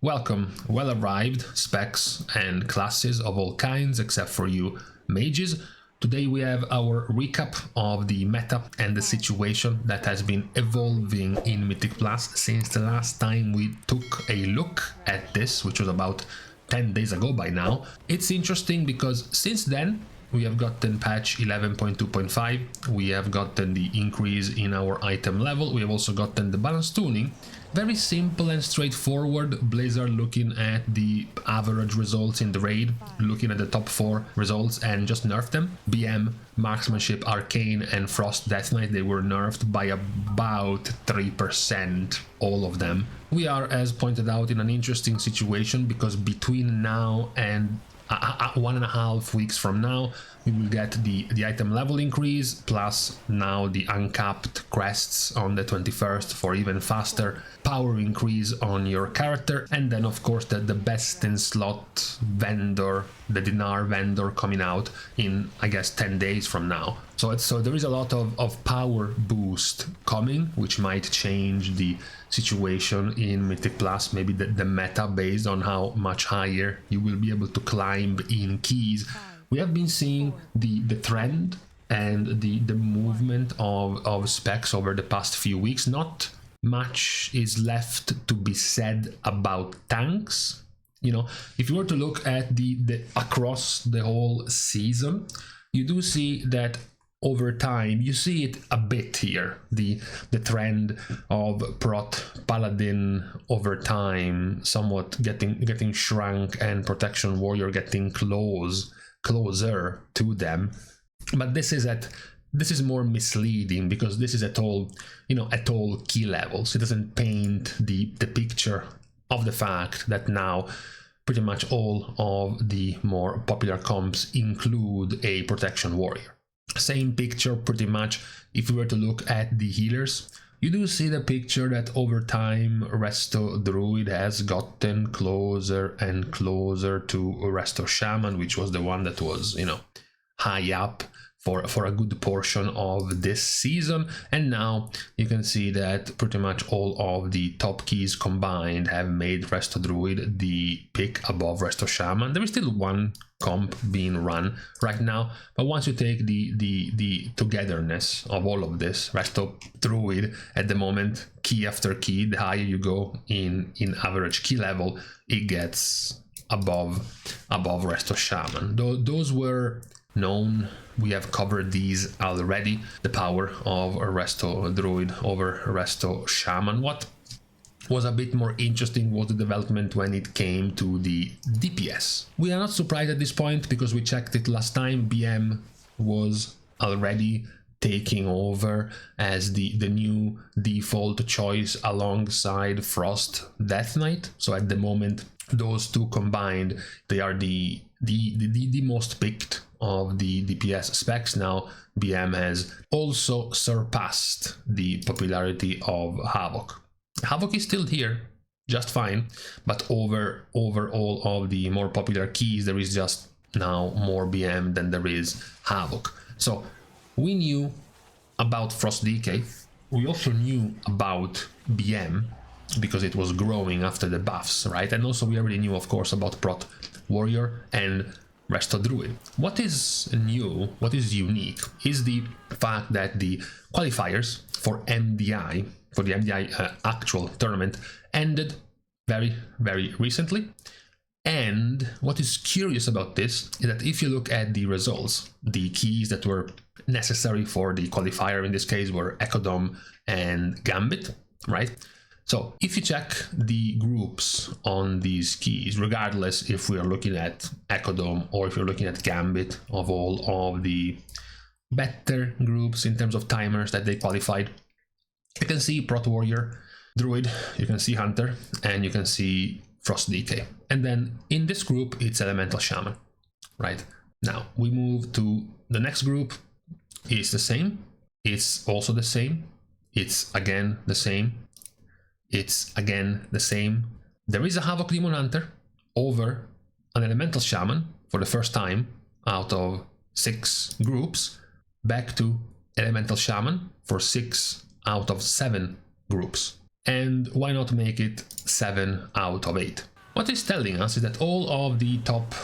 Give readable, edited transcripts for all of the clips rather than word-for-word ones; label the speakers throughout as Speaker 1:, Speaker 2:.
Speaker 1: Welcome, well arrived specs and classes of all kinds except for you mages. Today we have our recap of the meta and the situation that has been evolving in Mythic Plus since the last time we took a look at this, which was about 10 days ago by now. It's interesting because since then we have gotten patch 11.2.5, we have gotten the increase in our item level, we have also gotten the balance tuning. Very simple and straightforward. Blizzard looking at the average results in the raid, looking at the top 4 results and just nerfed them. BM, Marksmanship, Arcane and Frost Death Knight, they were nerfed by about 3%, all of them. We are, as pointed out, in an interesting situation because between now and 1.5 weeks from now we will get the item level increase, plus now the uncapped crests on the 21st for even faster power increase on your character, and then of course the best in slot vendor, the dinar vendor, coming out in I guess 10 days from now. So there is a lot of power boost coming, which might change the situation in Mythic Plus, maybe the meta based on how much higher you will be able to climb in keys. We have been seeing the trend and the movement of specs over the past few weeks. Not much is left to be said about tanks. You know, if you were to look at the across the whole season, you do see that over time you see it a bit here, the trend of prot paladin over time somewhat getting shrunk and protection warrior getting closer to them. But this is more misleading because this is at all key levels. It doesn't paint the picture of the fact that now pretty much all of the more popular comps include a protection warrior. Same picture pretty much if we were to look at the healers. You do see the picture that over time Resto Druid has gotten closer and closer to Resto Shaman, which was the one that was, high up for a good portion of this season. And now you can see that pretty much all of the top keys combined have made Resto Druid the pick above Resto Shaman. There is still one comp being run right now, but once you take the togetherness of all of this, Resto Druid at the moment, key after key, the higher you go in average key level, it gets above Resto Shaman. Those were known. We have covered these already. The power of Resto Druid over Resto Shaman. What was a bit more interesting was the development when it came to the DPS. We are not surprised at this point because we checked it last time. BM was already taking over as the new default choice alongside Frost Death Knight. So at the moment those two combined, they are the most picked of the DPS specs. Now BM has also surpassed the popularity of Havoc. Havoc is still here just fine, but over all of the more popular keys there is just now more BM than there is Havoc. So we knew about Frost DK, we also knew about BM because it was growing after the buffs, right? And also we already knew of course about Prot Warrior and Resto Druid. What is new, what is unique, is the fact that the qualifiers for MDI, for the MDI actual tournament, ended very, very recently. And what is curious about this is that if you look at the results, the keys that were necessary for the qualifier in this case were Ecodome and Gambit, right? So if you check the groups on these keys, regardless if we are looking at Ecodome or if you're looking at Gambit, of all of the better groups in terms of timers that they qualified, you can see Prot Warrior, Druid, you can see Hunter, and you can see Frost DK. And then in this group, it's Elemental Shaman, right? Now we move to the next group. It's the same. It's also the same. It's again the same. It's again the same. There is a Havoc Demon Hunter over an Elemental Shaman for the first time out of 6 groups, back to Elemental Shaman for 6 out of 7 groups. And why not make it 7 out of 8? What it's telling us is that all of the top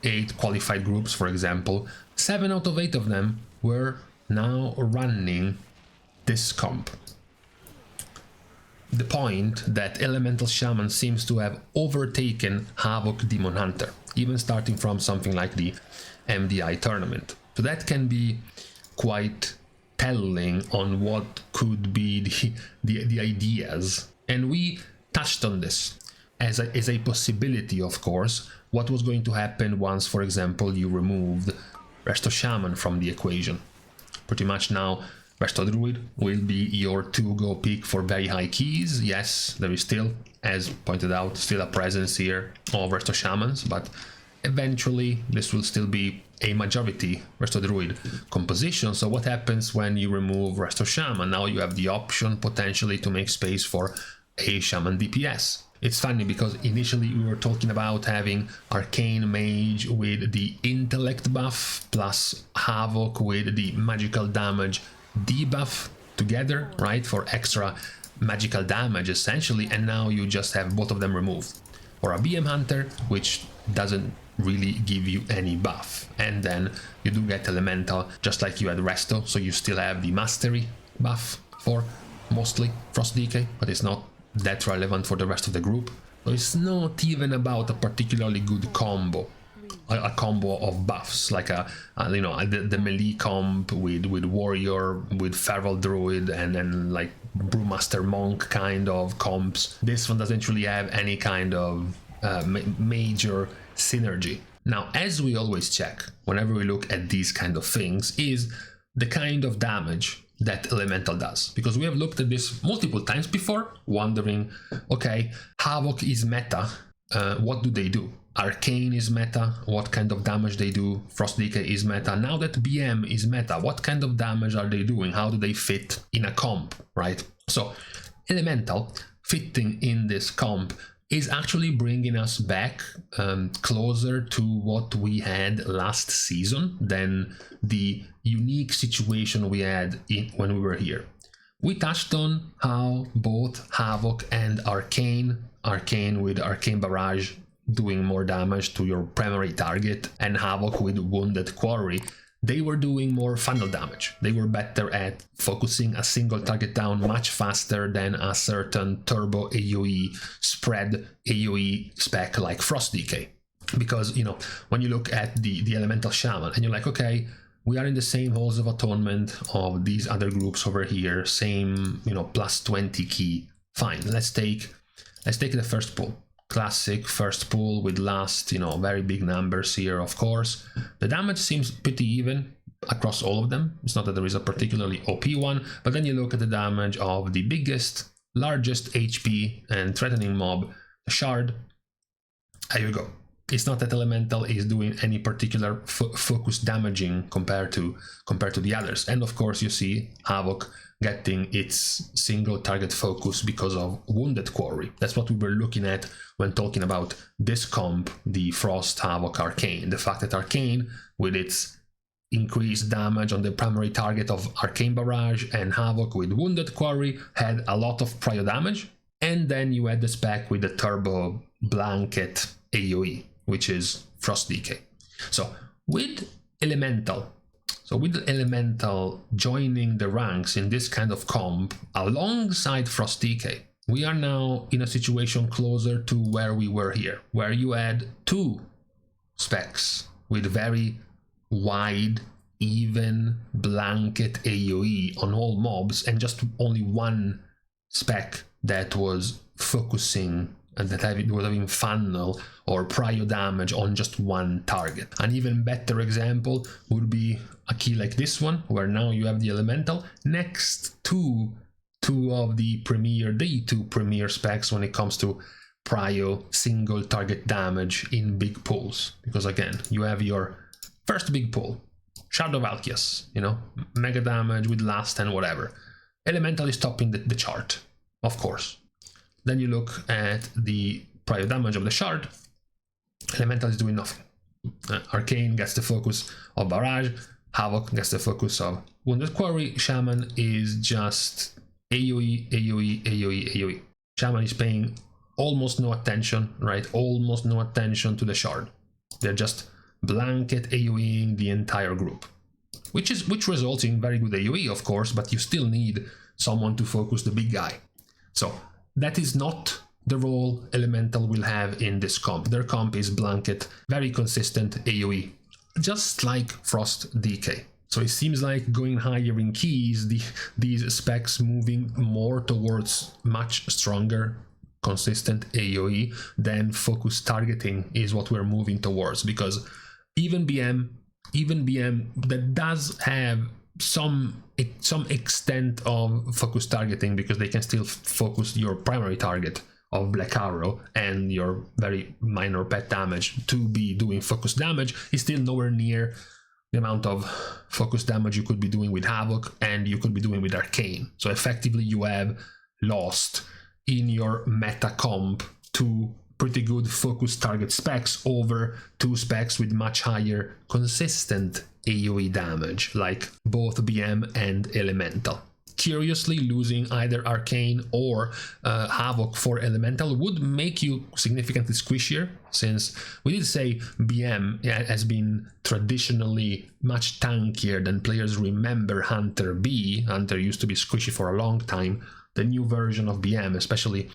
Speaker 1: 8 qualified groups, for example, 7 out of 8 of them were now running this comp. The point that Elemental Shaman seems to have overtaken Havoc Demon Hunter, even starting from something like the MDI tournament. So that can be quite telling on what could be the ideas. And we touched on this as a possibility, of course, what was going to happen once, for example, you removed Resto Shaman from the equation. Pretty much now Resto Druid will be your to-go pick for very high keys. Yes, there is still, as pointed out, still a presence here of Resto Shamans, but eventually this will still be a majority Resto Druid composition. So what happens when you remove Resto Shaman? Now you have the option potentially to make space for a Shaman DPS. It's funny because initially we were talking about having Arcane Mage with the Intellect buff plus Havoc with the magical damage debuff together, right, for extra magical damage essentially, and now you just have both of them removed. Or a BM Hunter, which doesn't really give you any buff, and then you do get Elemental just like you had Resto, so you still have the Mastery buff for mostly Frost Decay, but it's not that relevant for the rest of the group. So it's not even about a particularly good combo, a combo of buffs like the melee comp with warrior, with feral druid, and then like brewmaster monk kind of comps. This one doesn't really have any kind of major synergy. Now, as we always check whenever we look at these kind of things, is the kind of damage that Elemental does, because we have looked at this multiple times before, wondering, okay, Havoc is meta, what do they do? Arcane is meta, what kind of damage they do? Frost Decay is meta. Now that BM is meta, what kind of damage are they doing? How do they fit in a comp, right? So Elemental fitting in this comp is actually bringing us back closer to what we had last season than the unique situation we had when we were here. We touched on how both Havoc and Arcane with Arcane Barrage doing more damage to your primary target, and Havoc with Wounded Quarry, they were doing more funnel damage. They were better at focusing a single target down much faster than a certain turbo AoE spread AoE spec like Frost Decay. Because, you know, when you look at the Elemental Shaman and you're like, okay, we are in the same Halls of Atonement of these other groups over here, same, you know, plus 20 key. Fine, let's take the first pull. Classic first pull with last, you know, very big numbers here, of course. The damage seems pretty even across all of them. It's not that there is a particularly OP one, but then you look at the damage of the biggest, largest HP and threatening mob, the Shard. There you go. It's not that Elemental is doing any particular focus damaging compared to the others. And of course you see Havoc getting its single target focus because of Wounded Quarry. That's what we were looking at when talking about this comp, the Frost Havoc Arcane. The fact that Arcane, with its increased damage on the primary target of Arcane Barrage, and Havoc with Wounded Quarry had a lot of prio damage, and then you had the spec with the Turbo Blanket AoE, which is Frost Decay. So with Elemental joining the ranks in this kind of comp alongside Frost Decay, we are now in a situation closer to where we were here, where you had two specs with very wide, even blanket AoE on all mobs, and just only one spec that was focusing and that was having funnel or prio damage on just one target. An even better example would be a key like this one, where now you have the Elemental next to two premier specs when it comes to prio single target damage in big pulls. Because again, you have your first big pull, Shadow Valkyas, you know, mega damage with last and whatever. Elemental is topping the chart, of course. Then you look at the prio damage of the Shard. Elemental is doing nothing. Arcane gets the focus of Barrage. Havoc gets the focus of Wounded Quarry. Shaman is just AoE, AoE, AoE, AoE. Shaman is paying almost no attention, right? Almost no attention to the shard. They're just blanket AoEing the entire group, which results in very good AoE, of course, but you still need someone to focus the big guy. So that is not the role Elemental will have in this comp. Their comp is blanket, very consistent AoE, just like Frost DK. So it seems like going higher in keys, these specs moving more towards much stronger, consistent AoE than focus targeting is what we're moving towards, because even BM that does have some extent of focus targeting, because they can still focus your primary target of Black Arrow and your very minor pet damage to be doing focus damage, is still nowhere near the amount of focus damage you could be doing with Havoc and you could be doing with Arcane. So effectively you have lost in your meta comp two pretty good focus target specs over two specs with much higher consistent AoE damage, like both BM and Elemental. Curiously, losing either Arcane or Havoc for Elemental would make you significantly squishier, since we did say BM has been traditionally much tankier than players remember Hunter B. Hunter used to be squishy for a long time. The new version of BM, especially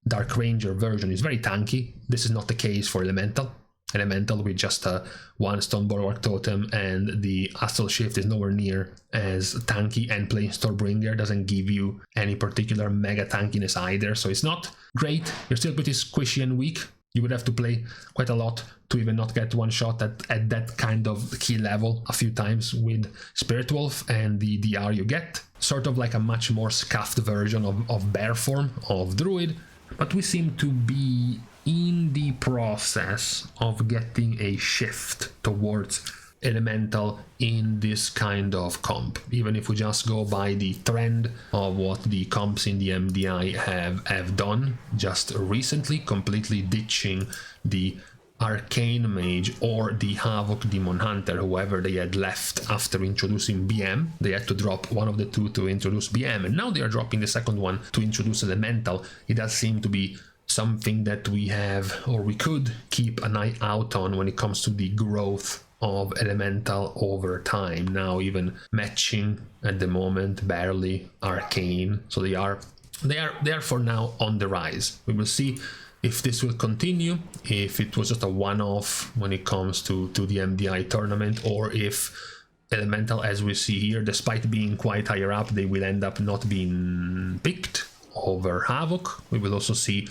Speaker 1: Dark Ranger version, is very tanky. This is not the case for Elemental. Elemental with just a one Stone Bulwark Totem and the Astral Shift is nowhere near as tanky, and playing Stormbringer doesn't give you any particular mega tankiness either, so it's not great. You're still pretty squishy and weak. You would have to play quite a lot to even not get one shot at that kind of key level a few times with Spirit Wolf and the DR you get. Sort of like a much more scuffed version of Bear form of Druid, but we seem to be in the process of getting a shift towards Elemental in this kind of comp, even if we just go by the trend of what the comps in the MDI have done just recently, completely ditching the Arcane Mage or the Havoc Demon Hunter, whoever they had left after introducing BM. They had to drop one of the two to introduce BM, and now they are dropping the second one to introduce Elemental. It does seem to be something that we have, or we could keep an eye out on when it comes to the growth of Elemental over time. Now even matching at the moment barely Arcane, so they are for now on the rise. We will see if this will continue, if it was just a one-off when it comes to the MDI tournament, or if Elemental, as we see here, despite being quite higher up, they will end up not being picked over Havoc. We will also see,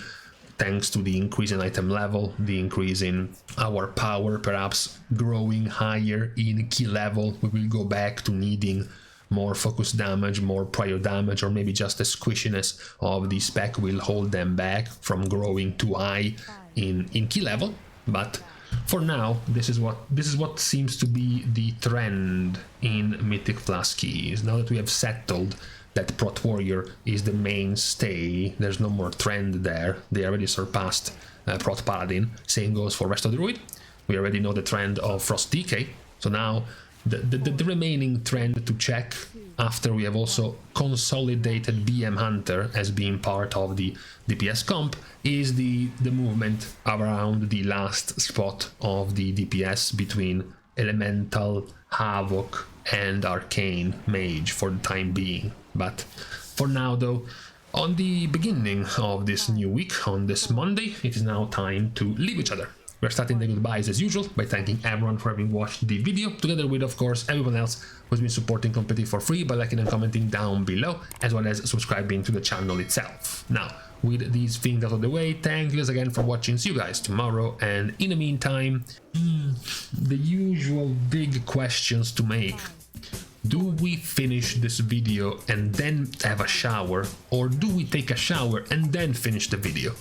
Speaker 1: thanks to the increase in item level, the increase in our power perhaps growing higher in key level, we will go back to needing more focus damage, more prior damage, or maybe just the squishiness of the spec will hold them back from growing too high in key level. But for now, this is what seems to be the trend in Mythic Plus keys. Now that we have settled that Prot Warrior is the mainstay, there's no more trend there. They already surpassed Prot Paladin. Same goes for Resto Druid. We already know the trend of Frost DK. So now the remaining trend to check, after we have also consolidated BM Hunter as being part of the DPS comp, is the movement around the last spot of the DPS between Elemental, Havoc and Arcane Mage for the time being. But for now though, on the beginning of this new week, on this Monday, it is now time to leave each other. We're starting the goodbyes as usual by thanking everyone for having watched the video, together with, of course, everyone else who's been supporting Competitive for free by liking and commenting down below, as well as subscribing to the channel itself. Now, with these things out of the way, thank you guys again for watching. See you guys tomorrow, and in the meantime, the usual big questions to make. Do we finish this video and then have a shower, or do we take a shower and then finish the video?